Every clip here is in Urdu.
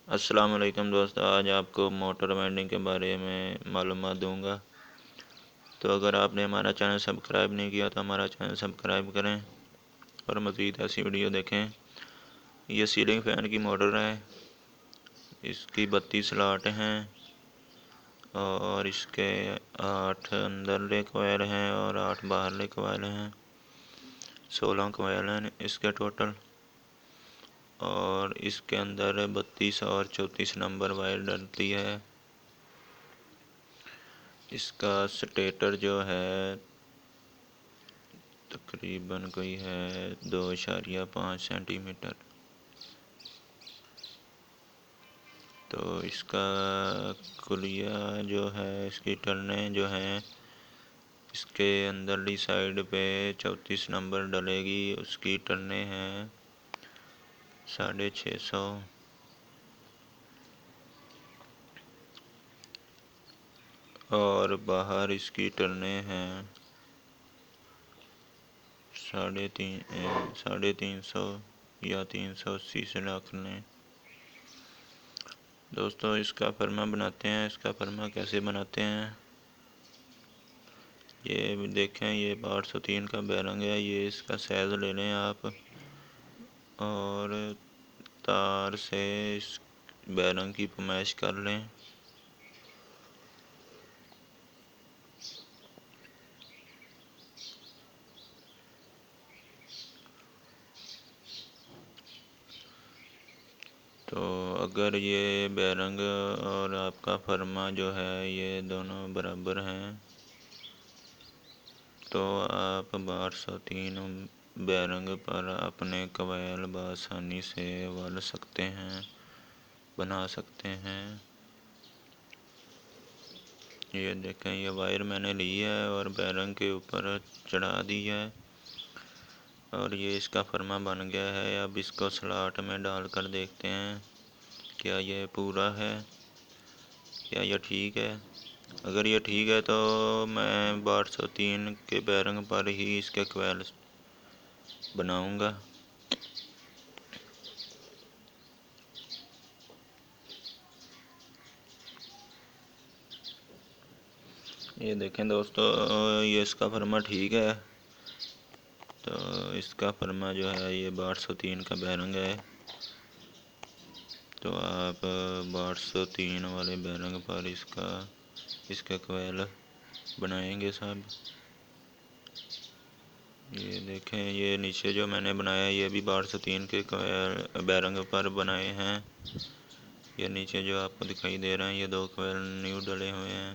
السلام علیکم دوستو، آج آپ کو موٹر وینڈنگ کے بارے میں معلومات دوں گا۔ تو اگر آپ نے ہمارا چینل سبسکرائب نہیں کیا تو ہمارا چینل سبسکرائب کریں اور مزید ایسی ویڈیو دیکھیں۔ یہ سیلنگ فین کی موٹر ہے، اس کی 32 سلاٹ ہیں اور اس کے 8 اندرلے کوائل ہیں اور 8 باہرلے کوائل ہیں، 16 کوائل ہیں اس کے ٹوٹل، اور اس کے اندر 32 اور 34 نمبر وائر ڈلتی ہے۔ اس کا سٹیٹر جو ہے تقریباً کوئی ہے 2.5 سینٹی میٹر۔ تو اس کا کلیہ جو ہے، اس کی ٹرنیں جو ہیں، اس کے اندرلی سائڈ پہ 34 نمبر ڈلے گی، اس کی ٹرنیں ہیں 650، اور باہر اس کی ٹرنیں ہیں 350 یا 380 سے رکھنے۔ دوستو اس کا فرما بناتے ہیں۔ اس کا فرما کیسے بناتے ہیں، یہ دیکھیں، یہ 803 کا بیرنگ ہے، یہ اس کا سائز لے لیں آپ اور تار سے اس بیرنگ کی پیمائش کر لیں۔ تو اگر یہ بیرنگ اور آپ کا فرما جو ہے یہ دونوں برابر ہیں تو آپ 803 بیرنگ پر اپنے کوائل بآسانی سے ول سکتے ہیں، بنا سکتے ہیں۔ یہ دیکھیں، یہ وائر میں نے لی ہے اور بیرنگ کے اوپر چڑھا دی ہے اور یہ اس کا فرما بن گیا ہے۔ اب اس کو سلاٹ میں ڈال کر دیکھتے ہیں کیا یہ پورا ہے، کیا یہ ٹھیک ہے۔ اگر یہ ٹھیک ہے تو میں 803 کے بیرنگ پر ہی اس کے کوائل بناؤں گا۔ یہ دیکھیں دوستو، یہ اس کا فرما ٹھیک ہے۔ تو اس کا فرما جو ہے یہ 803 کا بیرنگ ہے، تو آپ 803 والے بیرنگ پر اس کا کوائل بنائیں گے صاحب۔ یہ دیکھیں، یہ نیچے جو میں نے بنایا ہے یہ بھی 803 کے بیرنگ پر بنائے ہیں۔ یہ نیچے جو آپ کو دکھائی دے رہے ہیں یہ 2 کوائل نیو ڈلے ہوئے ہیں۔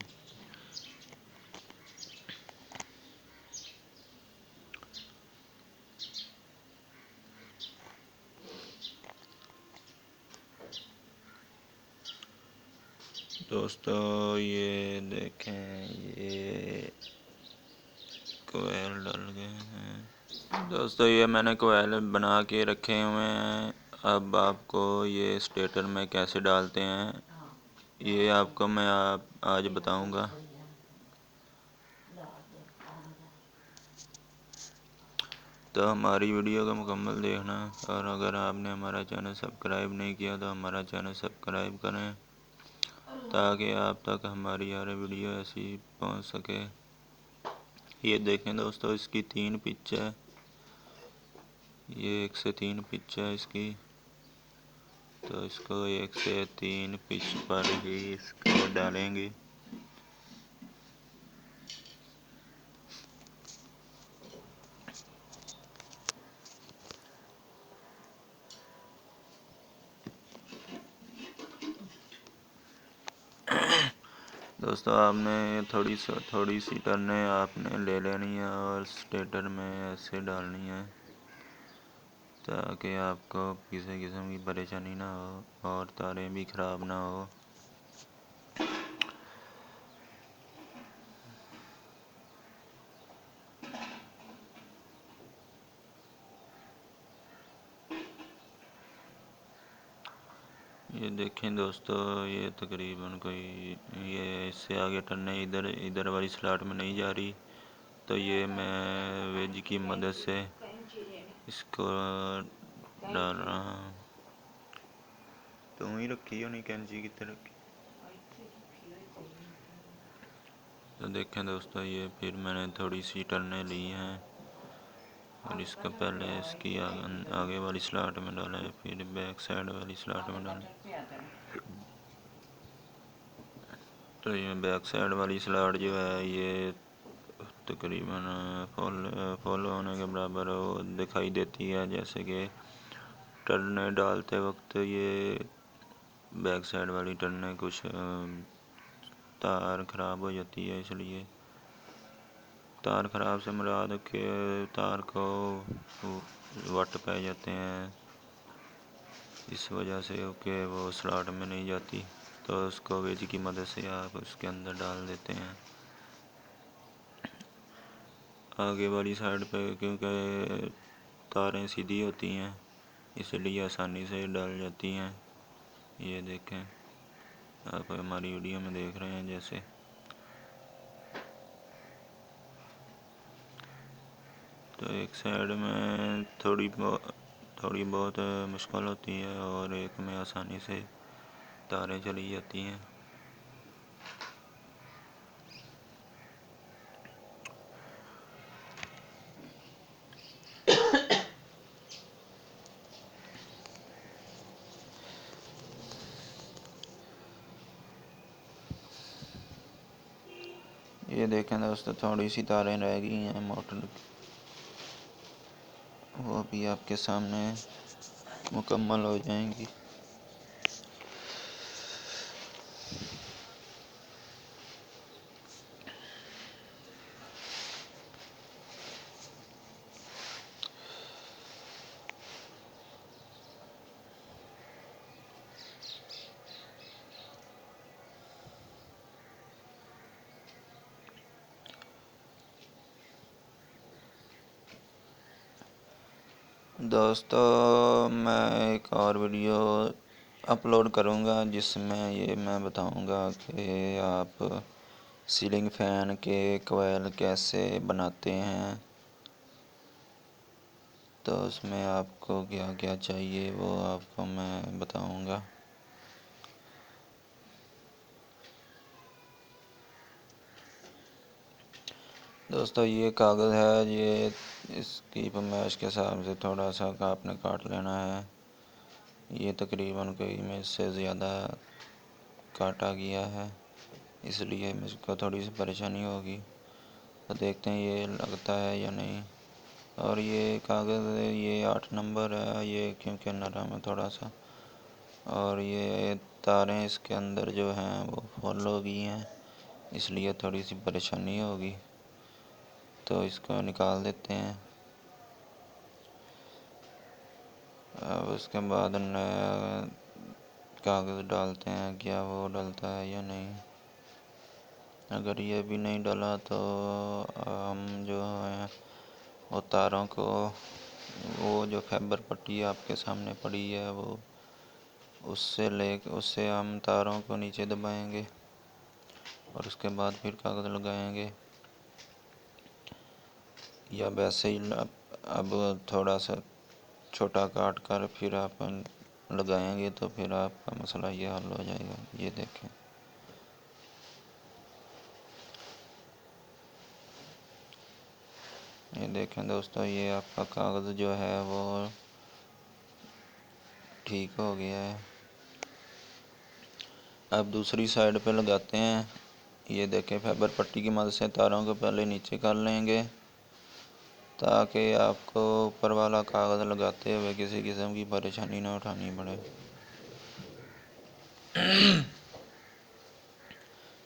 دوستو یہ دیکھیں، یہ کوائل ڈل گئے ہیں۔ دوستو یہ میں نے کوائل بنا کے رکھے ہوئے ہیں۔ اب آپ کو یہ اسٹیٹر میں کیسے ڈالتے ہیں یہ آپ کو میں آج بتاؤں گا۔ تو ہماری ویڈیو کو مکمل دیکھنا، اور اگر آپ نے ہمارا چینل سبسکرائب نہیں کیا تو ہمارا چینل سبسکرائب کریں تاکہ آپ تک ہماری ہر ویڈیو ایسی پہنچ سکے۔ یہ دیکھیں دوستو، اس کی 3 پچ ہے، یہ 1 سے 3 پچ ہے اس کی، تو اس کو 1 سے 3 پچ پر ہی اس کو ڈالیں گے۔ دوستو آپ نے تھوڑی سی ٹرنیں آپ نے لے لینی ہے اور اسٹیٹر میں ایسے ڈالنی ہے تاکہ آپ کو کسی قسم کی پریشانی نہ ہو اور تاریں بھی خراب نہ ہو۔ یہ دیکھیں دوستو، یہ تقریباً کوئی یہ اس سے آگے ٹرنیں ادھر والی سلاٹ میں نہیں جا رہی، تو یہ میں ویج کی مدد سے اس کو ڈال رہا ہوں۔ تو وہیں رکھی ہونی کینچی کتنے رکھی. تو دیکھیں دوستو یہ پھر میں نے تھوڑی سی ٹرنیں لی ہیں اور اس کا پہلے اس کی آگے والی سلاٹ میں ڈالا ہے، پھر بیک سائڈ والی سلاٹ میں ڈالا. تو یہ بیک سائڈ والی سلاٹ جو ہے یہ تقریباً فل ہونے کے برابر دکھائی دیتی ہے، جیسے کہ ٹرنیں ڈالتے وقت یہ بیک سائڈ والی ٹرنیں کچھ تار خراب ہو جاتی ہے، اس لیے تار خراب سے مراد کہ تار کو وٹ پہ جاتے ہیں، اس وجہ سے کہ وہ سلاٹ میں نہیں جاتی، تو اس کو ویج کی مدد سے آپ اس کے اندر ڈال دیتے ہیں. آگے والی سائڈ پہ کیونکہ تاریں سیدھی ہوتی ہیں اس لیے آسانی سے ڈال جاتی ہیں. یہ دیکھیں آپ ہماری ویڈیو میں دیکھ رہے ہیں جیسے. تو ایک سائڈ میں تھوڑی بہت مشکل ہوتی ہے اور ایک میں آسانی سے تاریں چلی جاتی ہیں. یہ دیکھیں دوستو تھوڑی سی تاریں رہ گئی ہیں موٹر کی، وہ بھی آپ کے سامنے مکمل ہو جائیں گی. دوستو میں ایک اور ویڈیو اپلوڈ کروں گا جس میں میں بتاؤں گا کہ آپ سیلنگ فین کے کوائل کیسے بناتے ہیں. تو اس میں آپ کو کیا کیا چاہیے وہ آپ کو میں بتاؤں گا. دوستو یہ کاغذ ہے، یہ اس کی پیمائش کے حساب سے تھوڑا سا آپ نے کاٹ لینا ہے. یہ تقریباً کوئی میں اس سے زیادہ کاٹا گیا ہے، اس لیے مجھ کو تھوڑی سی پریشانی ہوگی. تو دیکھتے ہیں یہ لگتا ہے یا نہیں. اور یہ کاغذ یہ 8 نمبر ہے، یہ کیونکہ نرم ہے تھوڑا سا، اور یہ تاریں اس کے اندر جو ہیں وہ فل ہو گئی ہیں، اس لیے تھوڑی سی پریشانی ہوگی. تو اس کو نکال دیتے ہیں. اب اس کے بعد نیا کاغذ ڈالتے ہیں، کیا وہ ڈلتا ہے یا نہیں. اگر یہ بھی نہیں ڈلا تو ہم جو ہیں وہ تاروں کو وہ جو فائبر پٹی آپ کے سامنے پڑی ہے وہ اس سے ہم تاروں کو نیچے دبائیں گے اور اس کے بعد پھر کاغذ لگائیں گے، یا ویسے ہی اب تھوڑا سا چھوٹا کاٹ کر پھر آپ لگائیں گے تو پھر آپ کا مسئلہ یہ حل ہو جائے گا. یہ دیکھیں یہ دیکھیں دوستو یہ آپ کا کاغذ جو ہے وہ ٹھیک ہو گیا ہے. اب دوسری سائڈ پہ لگاتے ہیں. یہ دیکھیں فائبر پٹی کی مدد سے تاروں کو پہلے نیچے کر لیں گے تاکہ آپ کو اوپر والا کاغذ لگاتے ہوئے کسی قسم کی پریشانی نہ اٹھانی پڑے.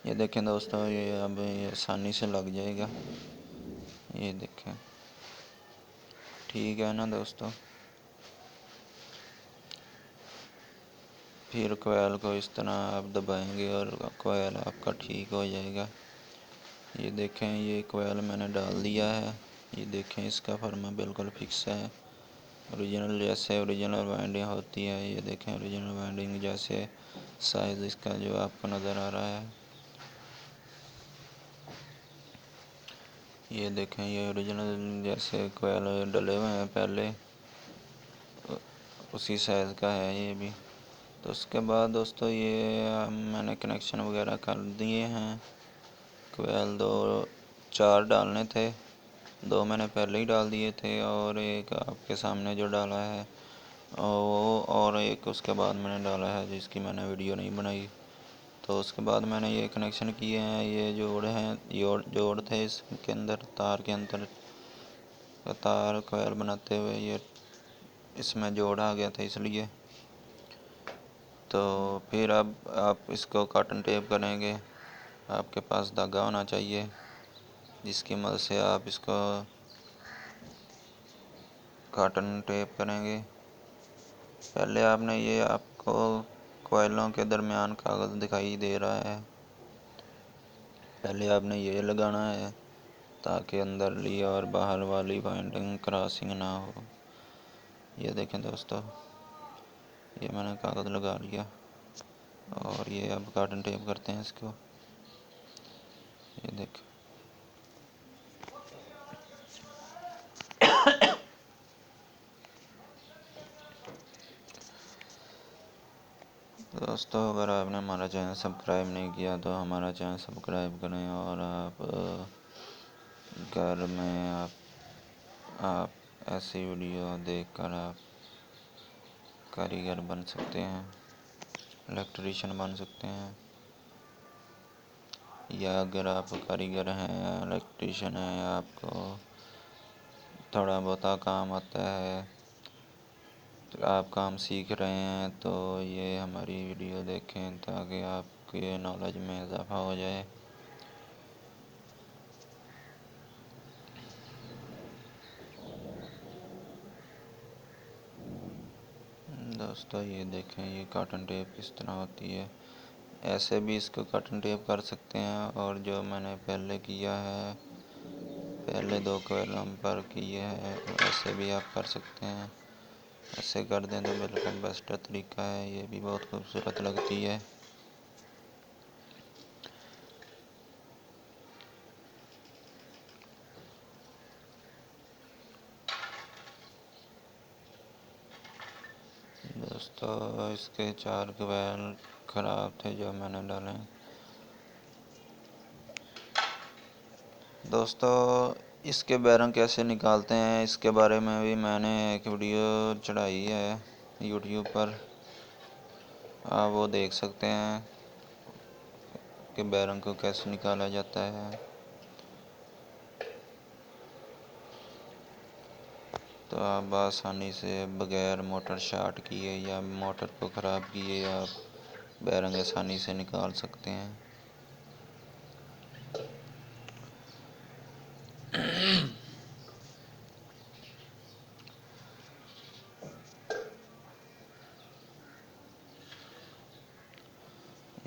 یہ دیکھیں دوستو یہ اب یہ آسانی سے لگ جائے گا. یہ دیکھیں ٹھیک ہے نا دوستو. پھر کوئل کو اس طرح آپ دبائیں گے اور کوئل آپ کا ٹھیک ہو جائے گا. یہ دیکھیں یہ کوئل میں نے ڈال دیا ہے. یہ دیکھیں اس کا فرما بالکل فکس ہے، اوریجنل جیسے اوریجنل وائنڈنگ ہوتی ہے. یہ دیکھیں اوریجنل وائنڈنگ جیسے سائز اس کا جو آپ کو نظر آ رہا ہے. یہ دیکھیں یہ اوریجنل جیسے کوئل ڈلے ہوئے ہیں پہلے اسی سائز کا ہے یہ بھی. تو تو اس کے بعد دوستو یہ میں نے کنیکشن وغیرہ کر دیے ہیں. کویل 4 ڈالنے تھے، 2 میں نے پہلے ہی ڈال دیے تھے اور ایک آپ کے سامنے جو ڈالا ہے اور ایک اس کے بعد میں نے ڈالا ہے جس کی میں نے ویڈیو نہیں بنائی. تو اس کے بعد میں نے یہ کنیکشن کیے ہیں. یہ جوڑ تھے اس کے اندر، تار کے اندر تار کویل بناتے ہوئے یہ اس میں جوڑ آ گیا تھا اس لیے. تو پھر اب آپ اس کو کاٹن ٹیپ کریں گے. آپ کے پاس دھاگا ہونا چاہیے جس کی مدد سے آپ اس کو کاٹن ٹیپ کریں گے. پہلے آپ نے یہ آپ کو کوئلوں کے درمیان کاغذ دکھائی دے رہا ہے، پہلے آپ نے یہ لگانا ہے تاکہ اندرلی اور باہر والی وائنڈنگ کراسنگ نہ ہو. یہ دیکھیں دوستو، یہ میں نے کاغذ لگا لیا اور یہ اب کاٹن ٹیپ کرتے ہیں اس کو. یہ دیکھیں دوستو، اگر آپ نے ہمارا چینل سبسکرائب نہیں کیا تو ہمارا چینل سبسکرائب کریں، اور آپ گھر میں آپ ایسی ویڈیو دیکھ کر آپ کاریگر بن سکتے ہیں، الیکٹریشین بن سکتے ہیں. یا اگر آپ کاریگر ہیں، الیکٹریشین ہیں، آپ کو تھوڑا بہت کام آتا ہے، آپ کام سیکھ رہے ہیں، تو یہ ہماری ویڈیو دیکھیں تاکہ آپ کے نالج میں اضافہ ہو جائے. دوستو یہ دیکھیں، یہ کاٹن ٹیپ کس طرح ہوتی ہے. ایسے بھی اس کو کاٹن ٹیپ کر سکتے ہیں، اور جو میں نے پہلے کیا ہے، پہلے 2 کوئلوں پر کیے ہیں، ایسے بھی آپ کر سکتے ہیں. ایسے کر دیں تو بالکل بیسٹ طریقہ ہے. یہ بھی بہت خوبصورت لگتی ہے. دوستو اس کے 4 کویل خراب تھے جو میں نے ڈالے. دوستو اس کے بیرنگ کیسے نکالتے ہیں اس کے بارے میں بھی میں نے ایک ویڈیو چڑھائی ہے یوٹیوب پر، آپ وہ دیکھ سکتے ہیں کہ بیرنگ کو کیسے نکالا جاتا ہے. تو آپ آسانی سے بغیر موٹر شارٹ کیے یا موٹر کو خراب کیے آپ بیرنگ آسانی سے نکال سکتے ہیں.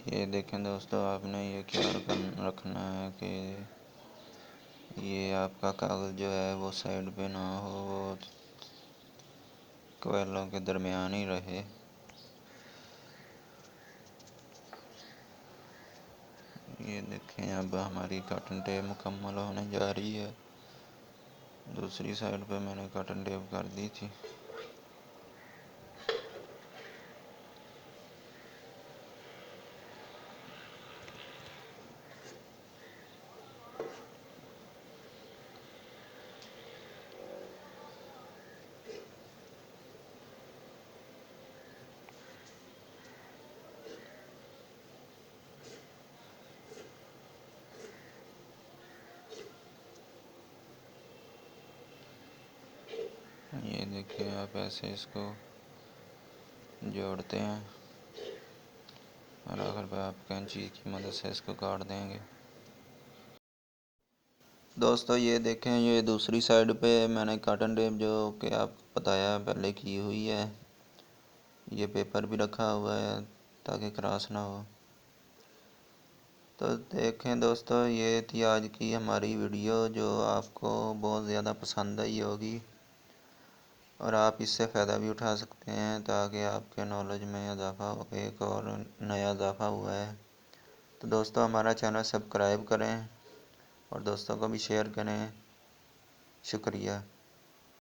یہ دیکھیں دوستو، آپ نے یہ خیال رکھنا ہے کہ یہ آپ کا کاغذ جو ہے وہ سائڈ پہ نہ ہو، وہ کوئلوں کے درمیان ہی رہے. یہ دیکھیں، اب ہماری کاٹن ٹیپ مکمل ہونے جا رہی ہے. دوسری سائڈ پہ میں نے کاٹن ٹیپ کر دی تھی. یہ دیکھیں، آپ ایسے اس کو جوڑتے ہیں اور آخر پہ آپ کینچی کی مدد سے اس کو کاٹ دیں گے. دوستو یہ دیکھیں، یہ دوسری سائڈ پہ میں نے کاٹن ٹیپ جو کہ آپ کو بتایا پہلے کی ہوئی ہے. یہ پیپر بھی رکھا ہوا ہے تاکہ کراس نہ ہو. تو دیکھیں دوستو، یہ تھی آج کی ہماری ویڈیو جو آپ کو بہت زیادہ پسند آئی ہوگی، اور آپ اس سے فائدہ بھی اٹھا سکتے ہیں تاکہ آپ کے نالج میں اضافہ ہو. ایک اور نیا اضافہ ہوا ہے. تو دوستو ہمارا چینل سبسکرائب کریں اور دوستوں کو بھی شیئر کریں. شکریہ.